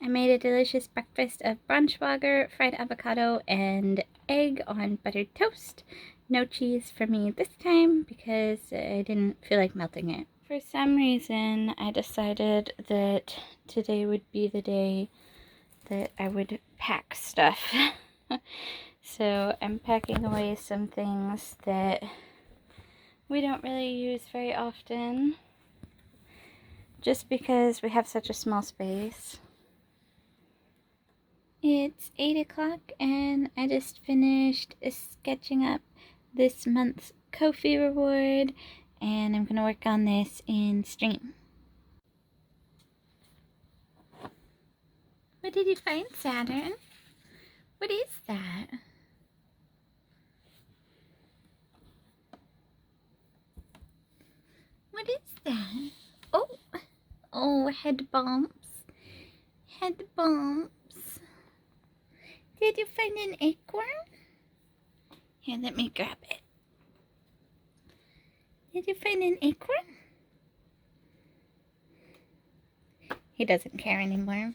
made a delicious breakfast of braunschweiger, fried avocado, and egg on buttered toast. No cheese for me this time because I didn't feel like melting it. For some reason, I decided that today would be the day that I would pack stuff. So I'm packing away some things that we don't really use very often, just because we have such a small space. It's 8 o'clock and I just finished sketching up this month's Ko-fi reward, and I'm gonna work on this in stream. What did you find, Saturn? What is that? What is that? Oh, head bumps. Head bumps. Did you find an acorn? Here, let me grab it. Did you find an acorn? He doesn't care anymore.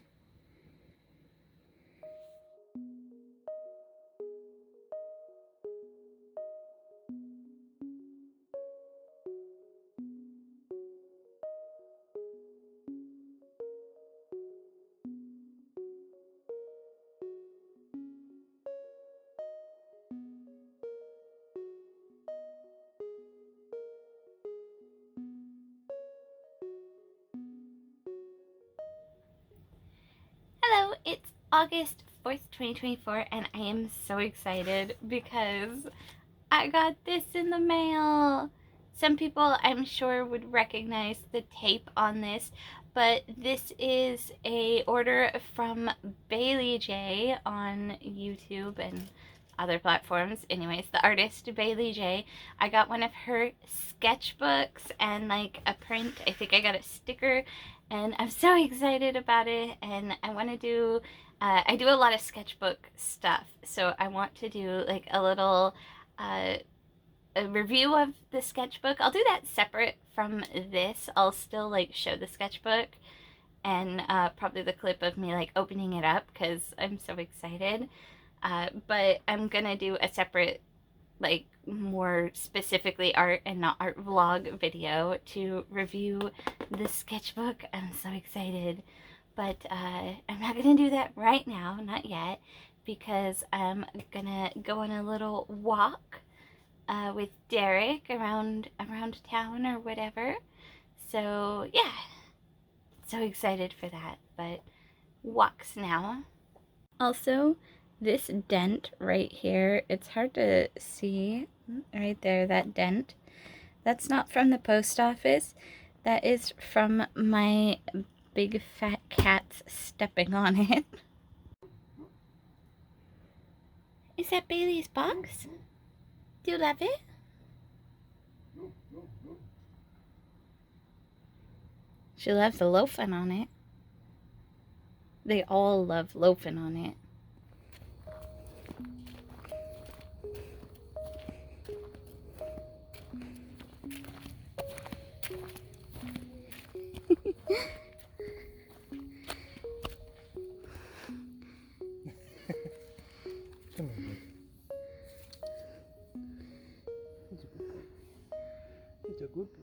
Hello, it's August 4th, 2024, and I am so excited because I got this in the mail. Some people, I'm sure, would recognize the tape on this, but this is a order from Baylee Jae on YouTube and other platforms. Anyways, the artist Baylee Jae. I got one of her sketchbooks and like a print. I think I got a sticker, and I'm so excited about it. And I want to do I do a lot of sketchbook stuff, so I want to do like a little a review of the sketchbook. I'll do that separate from this. I'll still like show the sketchbook and probably the clip of me like opening it up because I'm so excited. But I'm gonna do a separate, like more specifically art and not art vlog video to review the sketchbook. I'm so excited, but I'm not gonna do that right now, not yet, because I'm gonna go on a little walk with Derek around town or whatever. So yeah, so excited for that. But walks now. Also, this dent right here, it's hard to see right there, that dent. That's not from the post office. That is from my big fat cats stepping on it. Is that Bailey's box? Do you love it? She loves the loafing on it. They all love loafing on it. Come on, baby. He's a good boy.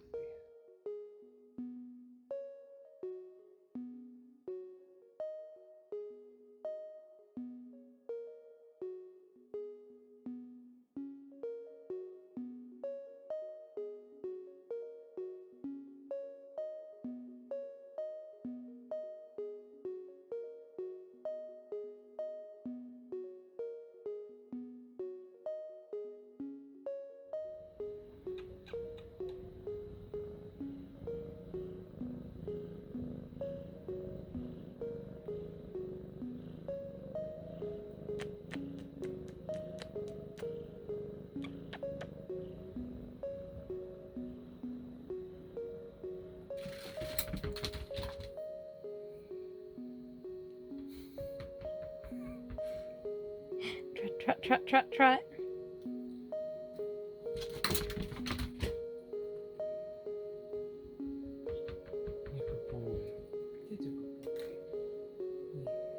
Trot, trot, trot, trot. He's a good boy.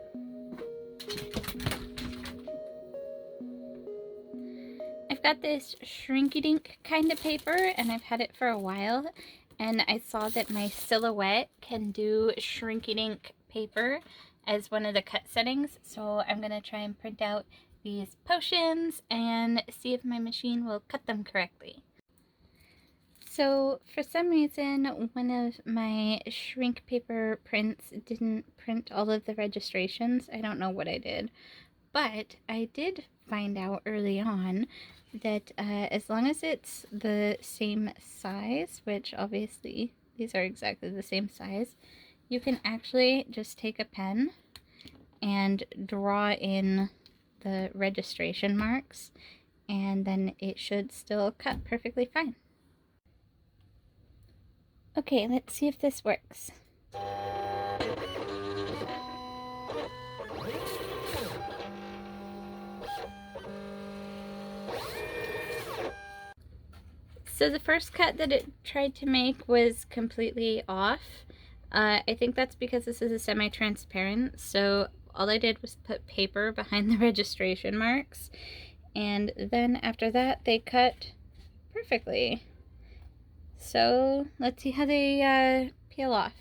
I've got this shrink-a-dink kind of paper, and I've had it for a while, and I saw that my silhouette can do shrink-a-dink paper as one of the cut settings, so I'm gonna try and print out these potions and see if my machine will cut them correctly. So for some reason, one of my shrink paper prints didn't print all of the registrations. I don't know what I did, but I did find out early on that as long as it's the same size, which obviously these are exactly the same size, you can actually just take a pen and draw in the registration marks, and then it should still cut perfectly fine. Okay, let's see if this works. So the first cut that it tried to make was completely off. I think that's because this is a semi-transparent, so all I did was put paper behind the registration marks, and then after that they cut perfectly. So let's see how they peel off.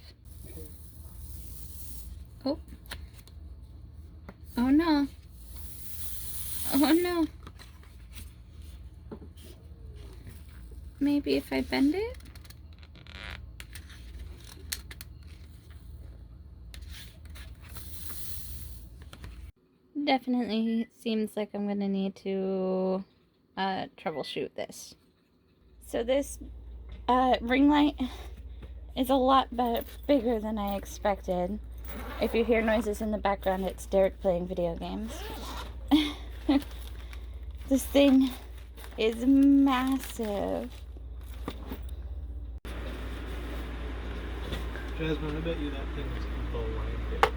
Oh. Oh no. Oh no. Maybe if I bend it? Definitely seems like I'm gonna need to troubleshoot this. So this ring light is a lot bigger than I expected. If you hear noises in the background, it's Derek playing video games. This thing is massive. Jasmine, I bet you that thing is a blanket.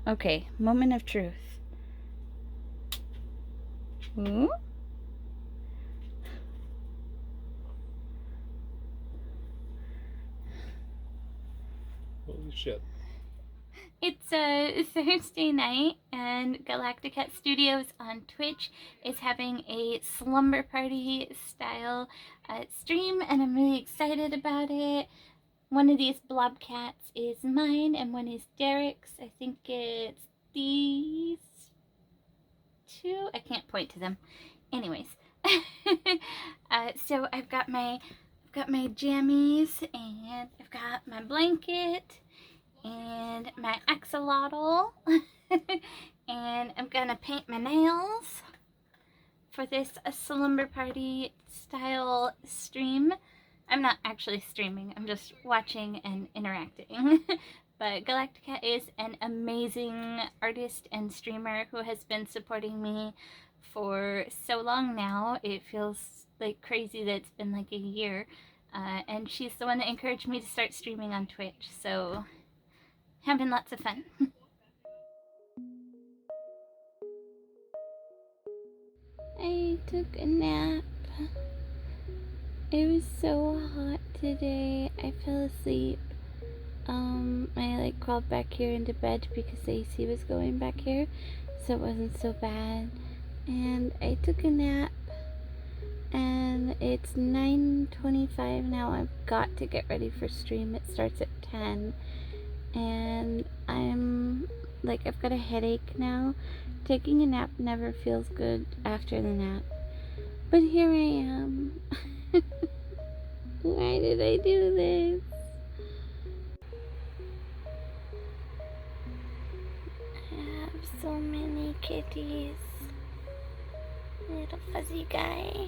Okay, moment of truth. Ooh. Holy shit. It's a Thursday night, and Galacticat Studios on Twitch is having a slumber party style stream, and I'm really excited about it. One of these blob cats is mine, and one is Derek's. I think it's these two. I can't point to them. Anyways, so I've got my jammies, and I've got my blanket and my axolotl, and I'm gonna paint my nails for this slumber party style stream. I'm not actually streaming, I'm just watching and interacting. But Galacticat is an amazing artist and streamer who has been supporting me for so long now. It feels like crazy that it's been like a year. And she's the one that encouraged me to start streaming on Twitch, so having lots of fun. I took a nap. It was so hot today. I fell asleep. I crawled back here into bed because the AC was going back here, so it wasn't so bad. And I took a nap, and it's 9:25 now. I've got to get ready for stream. It starts at 10. And I've got a headache now. Taking a nap never feels good after the nap. But here I am. Why did I do this? I have so many kitties. Little fuzzy guy.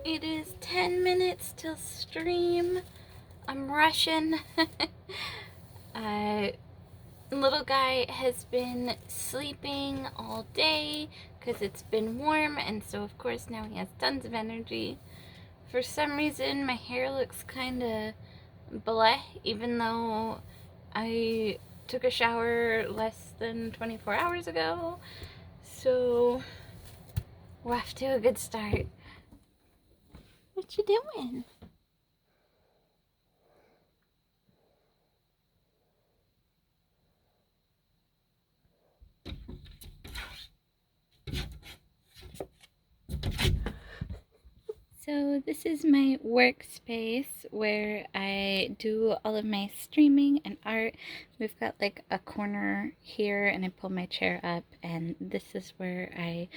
It is 10 minutes till stream. I'm rushing. Little guy has been sleeping all day because it's been warm, and so of course now he has tons of energy. For some reason my hair looks kind of bleh, even though I took a shower less than 24 hours ago. So we're off to a good start. What you doing? So this is my workspace where I do all of my streaming and art. We've got like a corner here and I pull my chair up, and this is where I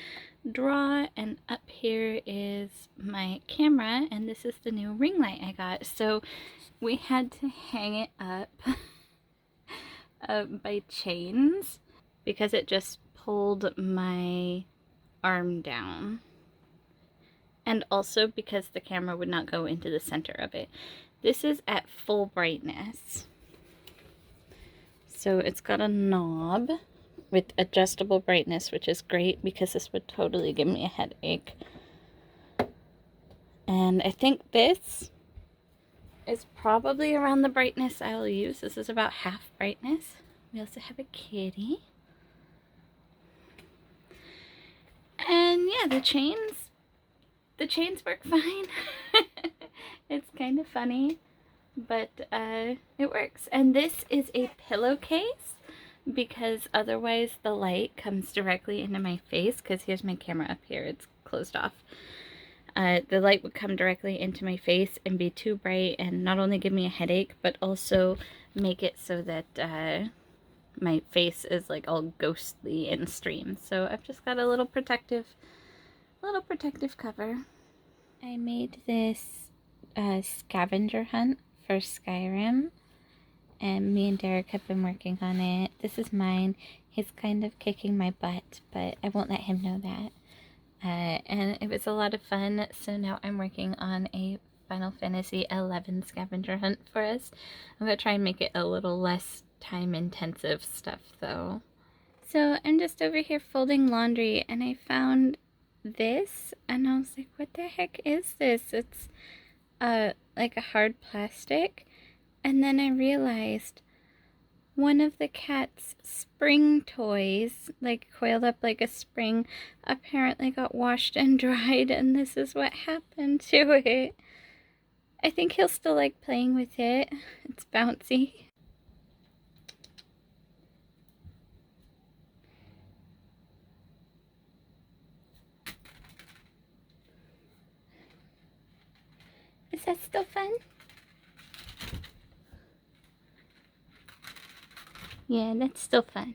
draw, and up here is my camera, and this is the new ring light I got. So we had to hang it up by chains because it just pulled my arm down. And also because the camera would not go into the center of it. This is at full brightness. So it's got a knob with adjustable brightness, which is great because this would totally give me a headache. And I think this is probably around the brightness I'll use. This is about half brightness. We also have a kitty. And yeah, the chains work fine. It's kind of funny, but it works. And this is a pillowcase because otherwise the light comes directly into my face, because here's my camera up here, it's closed off. The light would come directly into my face and be too bright and not only give me a headache, but also make it so that my face is like all ghostly in streams. So I've just got a little protective cover. I made this scavenger hunt for Skyrim, and me and Derek have been working on it. This is mine. He's kind of kicking my butt, but I won't let him know that. And it was a lot of fun, so now I'm working on a Final Fantasy XI scavenger hunt for us. I'm going to try and make it a little less time-intensive stuff, though. So I'm just over here folding laundry, and I found this, and I was like, what the heck is this? It's like a hard plastic. And then I realized one of the cat's spring toys, like coiled up like a spring, apparently got washed and dried, and this is what happened to it. I think he'll still like playing with it. It's bouncy. Is that still fun? Yeah, that's still fun.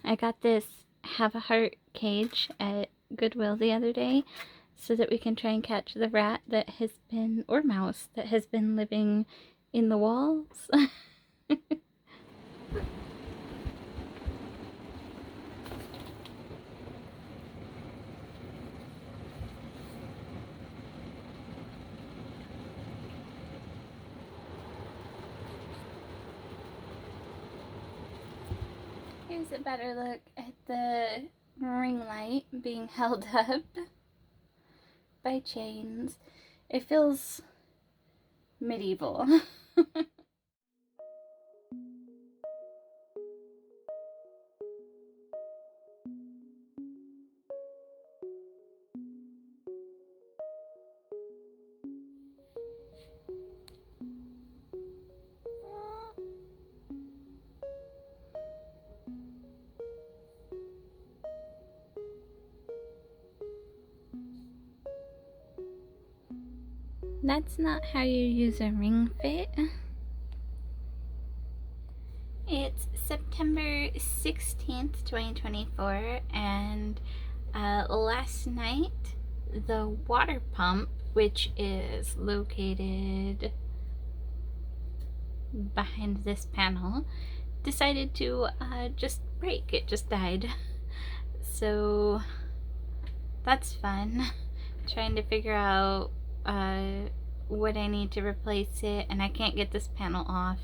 I got this Have a Heart cage at Goodwill the other day so that we can try and catch the rat that has been, or mouse, that has been living in the walls. Here's a better look at the ring light being held up by chains. It feels medieval. That's not how you use a ring fit. It's September 16th, 2024, and last night the water pump, which is located behind this panel, decided to just break. It just died. So that's fun. Trying to figure out what I need to replace it, and I can't get this panel off.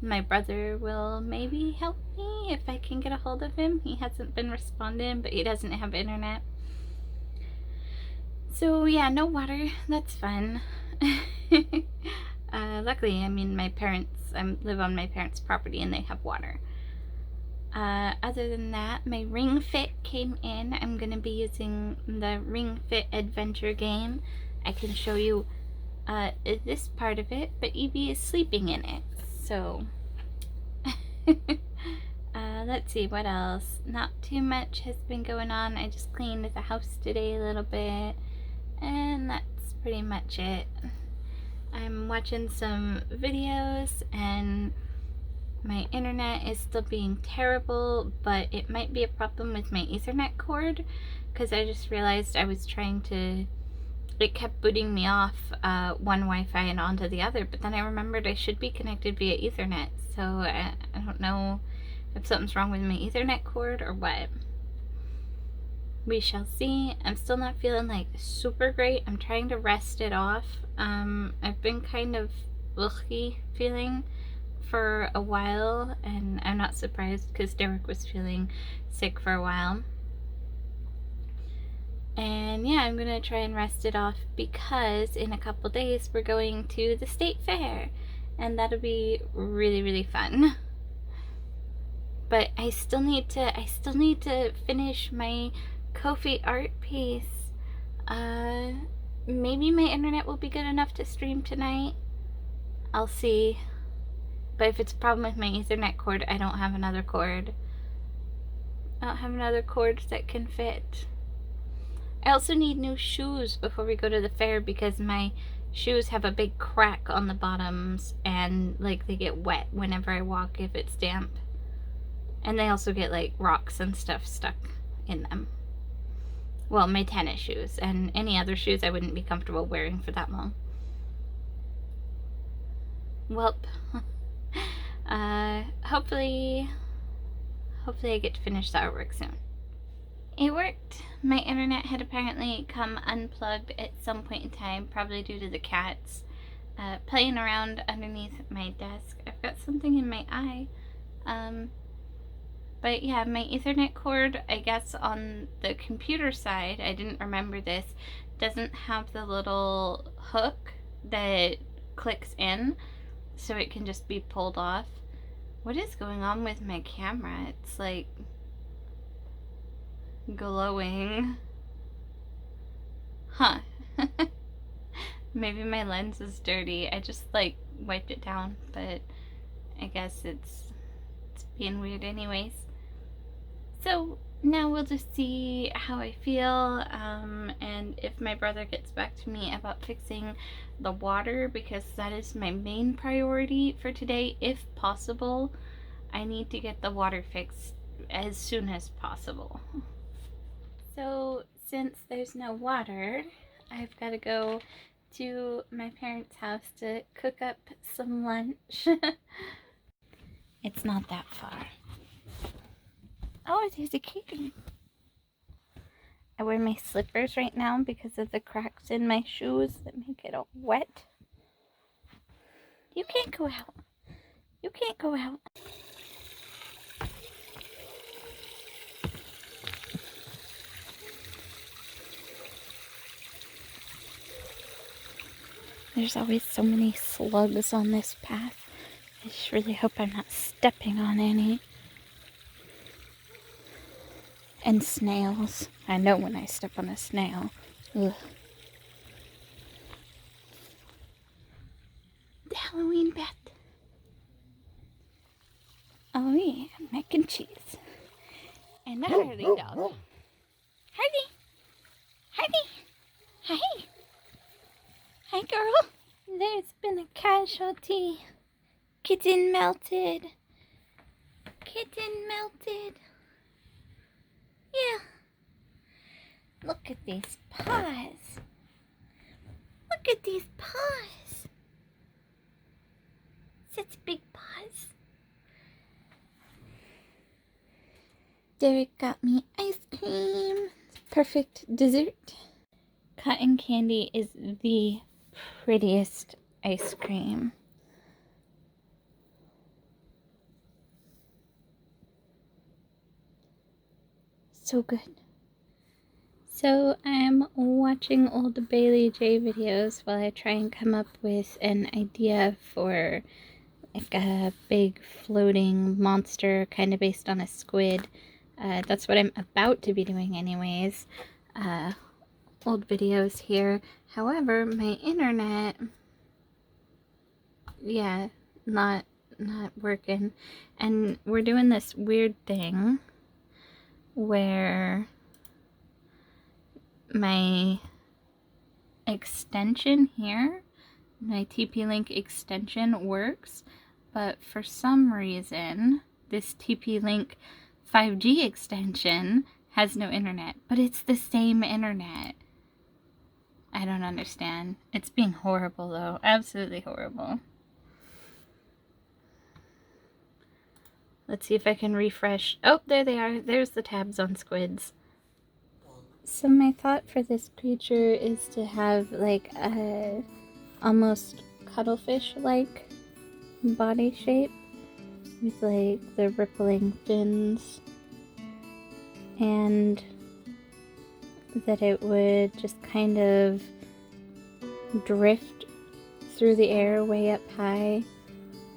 My brother will maybe help me if I can get a hold of him. He hasn't been responding, but he doesn't have internet. So yeah, no water. That's fun. Luckily, I mean, my parents, I live on my parents' property and they have water. Other than that, my Ring Fit came in. I'm going to be using the Ring Fit adventure game I can show you this part of it, but Evie is sleeping in it, so let's see what else. Not too much has been going on. I just cleaned the house today a little bit, and that's pretty much it. I'm watching some videos, and my internet is still being terrible, but it might be a problem with my Ethernet cord, because I just realized I was trying to, it kept booting me off one Wi-Fi and onto the other, but then I remembered I should be connected via Ethernet, so I don't know if something's wrong with my Ethernet cord or what. We shall see. I'm still not feeling like super great. I'm trying to rest it off. I've been kind of ugly feeling for a while, and I'm not surprised because Derek was feeling sick for a while. And yeah, I'm gonna try and rest it off because in a couple days we're going to the state fair, and that'll be really, really fun. But I still need to finish my Ko-fi art piece. Maybe my internet will be good enough to stream tonight. I'll see. But if it's a problem with my Ethernet cord, I don't have another cord. I don't have another cord that can fit. I also need new shoes before we go to the fair because my shoes have a big crack on the bottoms, and like they get wet whenever I walk if it's damp. And they also get like rocks and stuff stuck in them. Well, my tennis shoes, and any other shoes I wouldn't be comfortable wearing for that long. Welp. Hopefully I get to finish the artwork soon. It worked. My internet had apparently come unplugged at some point in time, probably due to the cats playing around underneath my desk. I've got something in my eye. But yeah, my Ethernet cord, I guess on the computer side, I didn't remember this, doesn't have the little hook that clicks in, so it can just be pulled off. What is going on with my camera? It's like glowing. Huh. Maybe my lens is dirty. I just like wiped it down, but I guess it's being weird anyways. So now we'll just see how I feel, and if my brother gets back to me about fixing the water, because that is my main priority for today. If possible, I need to get the water fixed as soon as possible. So since there's no water, I've got to go to my parents' house to cook up some lunch. It's not that far. Oh, there's a kitty. I wear my slippers right now because of the cracks in my shoes that make it all wet. You can't go out. You can't go out. There's always so many slugs on this path. I just really hope I'm not stepping on any. And snails. I know when I step on a snail. Ugh. The Halloween bat. Oh yeah, mac and cheese. And a Harley dog. Harley! Harley! Hi! Hi, girl! There's been a casualty. Kitten melted. Kitten melted. Yeah. Look at these paws. Look at these paws. Such big paws. Derek got me ice cream. Perfect dessert. Cotton candy is the prettiest ice cream. So good. So I'm watching old Baylee Jae videos while I try and come up with an idea for like a big floating monster kind of based on a squid. That's what I'm about to be doing anyways. old videos here. However, my internet, yeah, not working. And we're doing this weird thing where my extension here, my TP-Link extension works, but for some reason this TP-Link 5G extension has no internet, but it's the same internet. I don't understand. It's being horrible though, absolutely horrible. Let's see if I can refresh. Oh, there they are. There's the tabs on squids. So my thought for this creature is to have like a almost cuttlefish-like body shape with like the rippling fins, and that it would just kind of drift through the air way up high.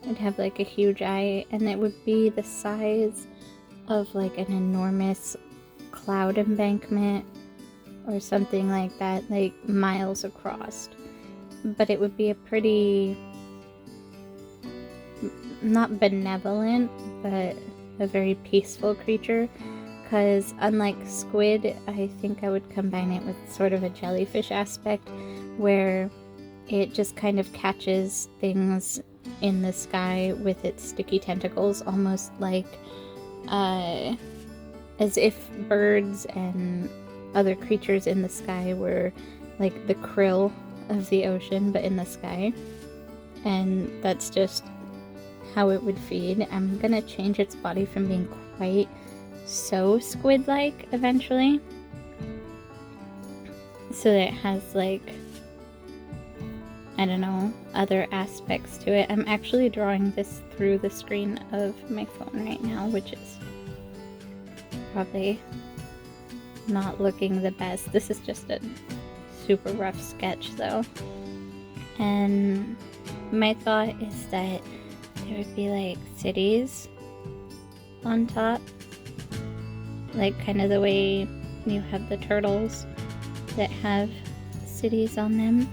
It'd have like a huge eye, and it would be the size of like an enormous cloud embankment or something like that, like miles across. But it would be a pretty, not benevolent, but a very peaceful creature, because unlike squid, I think I would combine it with sort of a jellyfish aspect where it just kind of catches things in the sky with its sticky tentacles, almost like as if birds and other creatures in the sky were like the krill of the ocean, but in the sky. And that's just how it would feed. I'm gonna change its body from being quite so squid-like eventually, so that it has like, I don't know, other aspects to it. I'm actually drawing this through the screen of my phone right now, which is probably not looking the best. This is just a super rough sketch though. And my thought is that there would be like cities on top, like kind of the way you have the turtles that have cities on them,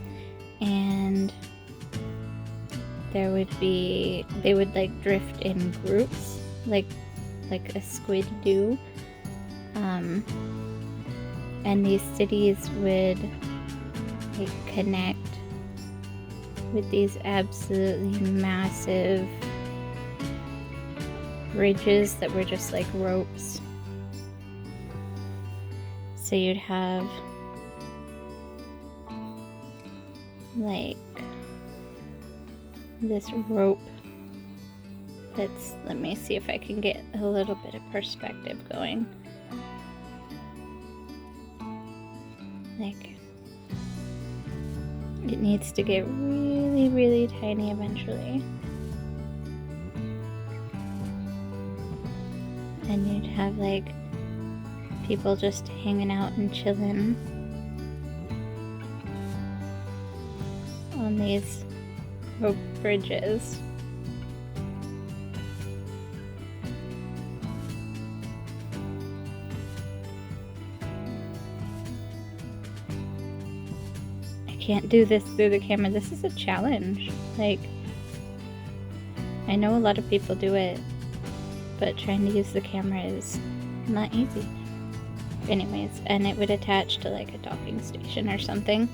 and there would be, they would like drift in groups like a squid do, and these cities would like connect with these absolutely massive bridges that were just like ropes. So you'd have like this rope that's, let me see if I can get a little bit of perspective going. Like, it needs to get really, really tiny eventually. And you'd have like people just hanging out and chilling on these rope bridges. I can't do this through the camera. This is a challenge. Like, I know a lot of people do it, but trying to use the camera is not easy. Anyways, and it would attach to like a docking station or something.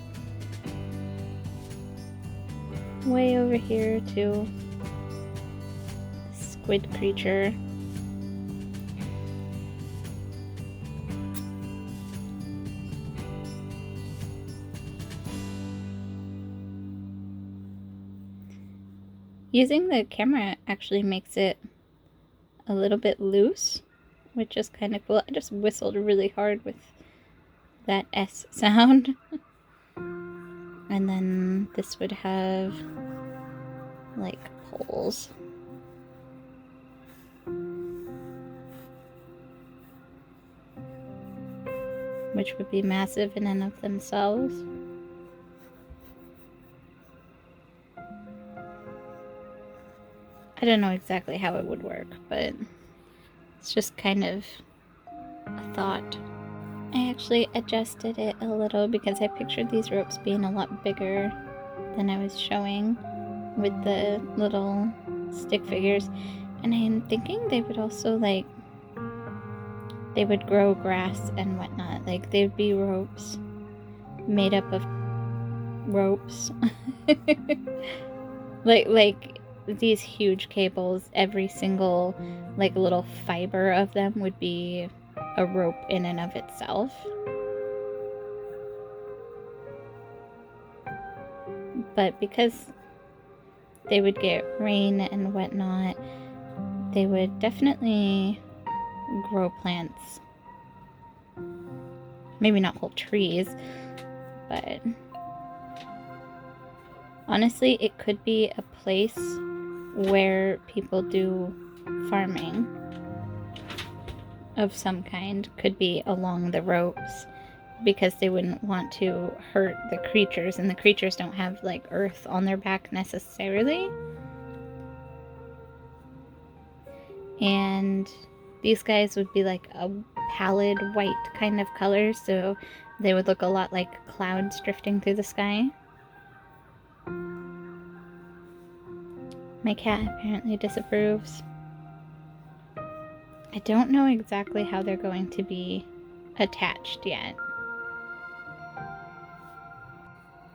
Way over here to the squid creature. Using the camera actually makes it a little bit loose, which is kind of cool. I just whistled really hard with that S sound. And then this would have like poles. Which would be massive in and of themselves. I don't know exactly how it would work, but it's just kind of a thought. I actually adjusted it a little because I pictured these ropes being a lot bigger than I was showing with the little stick figures. And I'm thinking they would also, like, they would grow grass and whatnot. Like, they'd be ropes made up of ropes. like these huge cables, every single, like, little fiber of them would be a rope in and of itself. But because they would get rain and whatnot, they would definitely grow plants. Maybe not whole trees, but honestly, it could be a place where people do farming of some kind. Could be along the ropes, because they wouldn't want to hurt the creatures, and the creatures don't have, like, earth on their back necessarily. And these guys would be like a pallid white kind of color, so they would look a lot like clouds drifting through the sky. My cat apparently disapproves. I don't know exactly how they're going to be attached yet.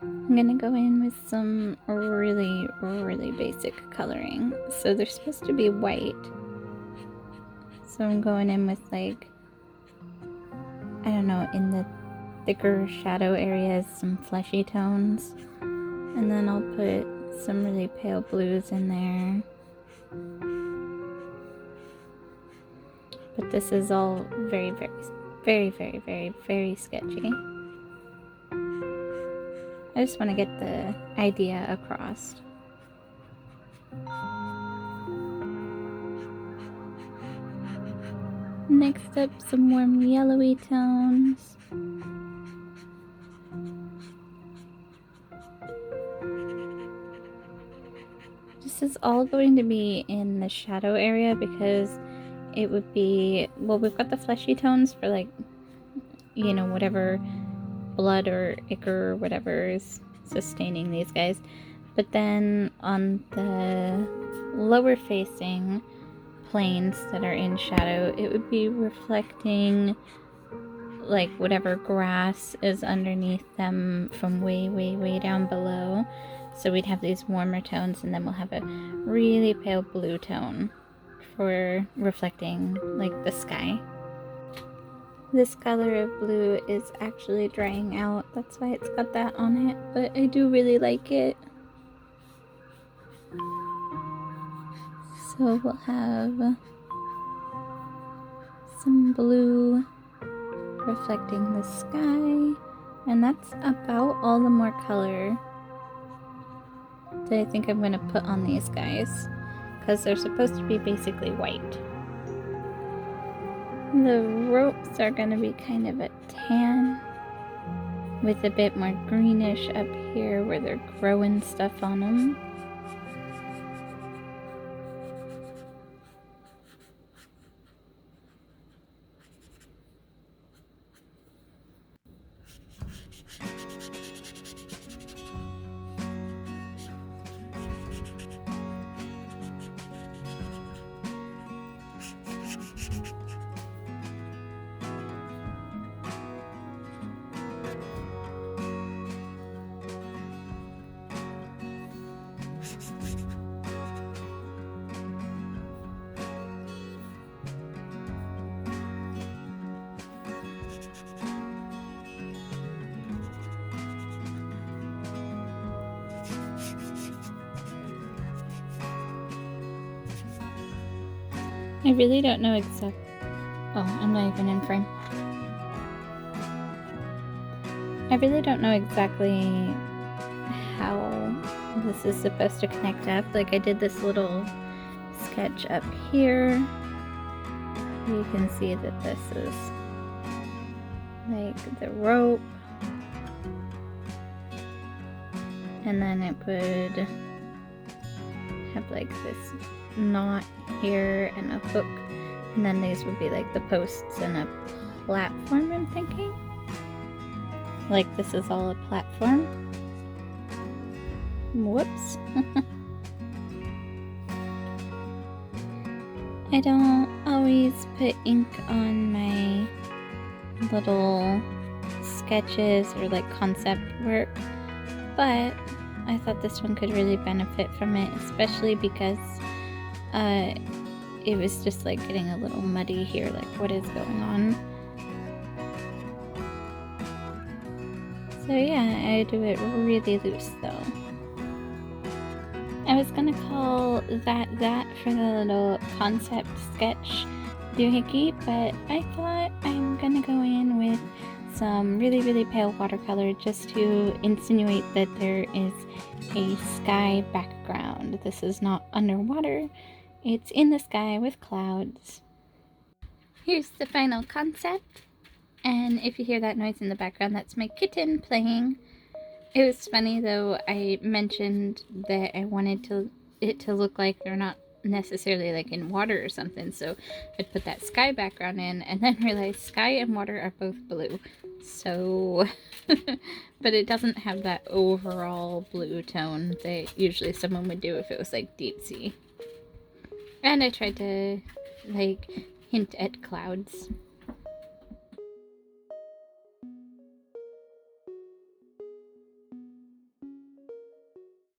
I'm gonna go in with some really, really basic coloring. So they're supposed to be white. So I'm going in with, like, I don't know, in the thicker shadow areas, some fleshy tones. And then I'll put some really pale blues in there. But this is all very, very, very, very, very, very sketchy. I just want to get the idea across. Next up, some warm yellowy tones. This is all going to be in the shadow area because it would be, well, we've got the fleshy tones for, like, you know, whatever blood or ichor or whatever is sustaining these guys. But then on the lower facing planes that are in shadow, it would be reflecting, like, whatever grass is underneath them from way, way, way down below. So we'd have these warmer tones, and then we'll have a really pale blue tone for reflecting, like, the sky. This color of blue is actually drying out. That's why it's got that on it, but I do really like it. So we'll have some blue reflecting the sky, and that's about all the more color that I think I'm going to put on these guys, because they're supposed to be basically white. The ropes are going to be kind of a tan with a bit more greenish up here where they're growing stuff on them. I really don't know exactly. Oh, I'm not even in frame. I really don't know exactly how this is supposed to connect up. Like, I did this little sketch up here. You can see that this is like the rope. And then it would have like this knot here and a hook, and then these would be like the posts and a platform, I'm thinking. Like this is all a platform. Whoops. I don't always put ink on my little sketches or like concept work, but I thought this one could really benefit from it, especially because it was just like getting a little muddy here, like what is going on. So yeah, I do it really loose though. I was gonna call that for the little concept sketch doohickey, but I thought I'm gonna go in with some really pale watercolor just to insinuate that there is a sky background. This is not underwater, it's in the sky with clouds. Here's the final concept, and if you hear that noise in the background, that's my kitten playing. It was funny though, I mentioned that I wanted it to look like they're not necessarily like in water or something, so I'd put that sky background in and then realized sky and water are both blue. So, but it doesn't have that overall blue tone that usually someone would do if it was like deep sea. And I tried to like hint at clouds.